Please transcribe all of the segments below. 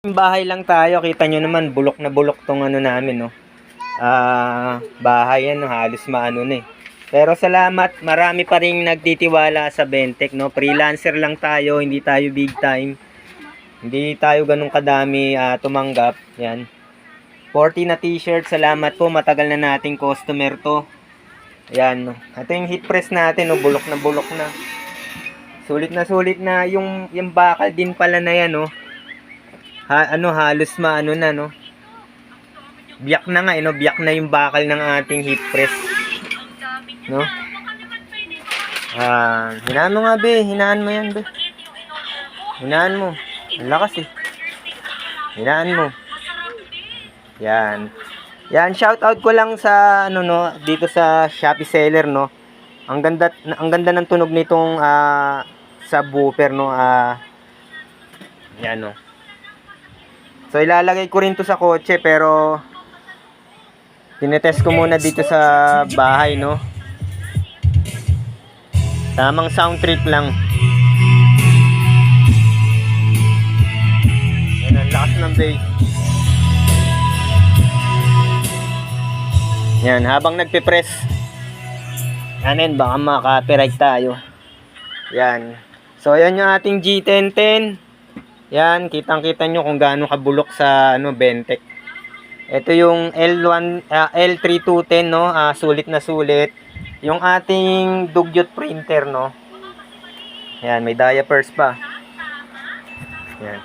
Bahay lang tayo, kita nyo naman, bulok na bulok tong ano namin, no. Bahay yan, no? Halos maano na eh. Pero salamat, marami pa ring nagtitiwala sa Bentech, no. Freelancer lang tayo, hindi tayo big time. Hindi tayo ganun kadami tumanggap. Yan. 40 na t-shirt, salamat po, matagal na nating customer to. Yan, no. Ito yung heat press natin, no. Bulok na. Sulit na yung bakal din pala na yan, no. Halos maano na, no. Biyak na nga, no. Biyak na yung bakal ng ating heat press, no. Hinaan mo nga, be. Hinaan mo yan, be. Hinaan mo. Ang lakas, eh. Hinaan mo. Yan. Yan, shout out ko lang sa ano, no, dito sa Shopee seller, no. Ang ganda ng tunog nitong subwoofer, no. Yan, no. So ilalagay ko rin to sa kotse, pero tinetest ko muna dito sa bahay, no. Tamang sound trip lang. Yan ang lakas ng bass. Yan, habang nagpe-press. Yan, baka maka-copyright tayo. Yan. So ayan yung ating G1010. Yan, kitang-kita nyo kung gaano kabulok sa Bentech. Ito yung L3210, no, sulit na sulit. Yung ating dugyot printer, no. Yan, may diapers pa. Yan.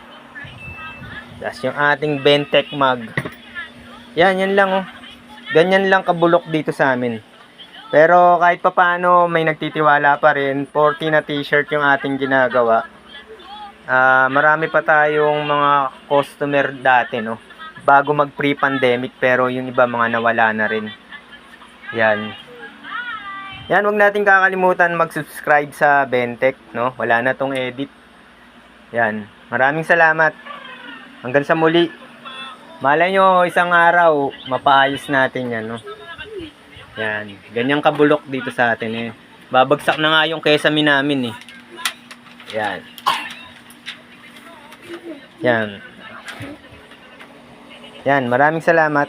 Tapos yung ating Bentech mug. Yan lang, oh. Ganyan lang kabulok dito sa amin. Pero kahit papaano may nagtitiwala pa rin. 40 na t-shirt yung ating ginagawa. Marami pa tayong mga customer dati, no, bago mag pre-pandemic, pero yung iba mga nawala na rin. Yan, wag natin kakalimutan mag-subscribe sa Bentech, no. Wala na tong edit. Yan, maraming salamat. Hanggang sa muli. Malay nyo, isang araw mapaayos natin yan, no. Yan, ganyang kabulok dito sa atin, eh. Babagsak na nga yung kesame namin, eh. Yan. Yan. Yan, maraming salamat.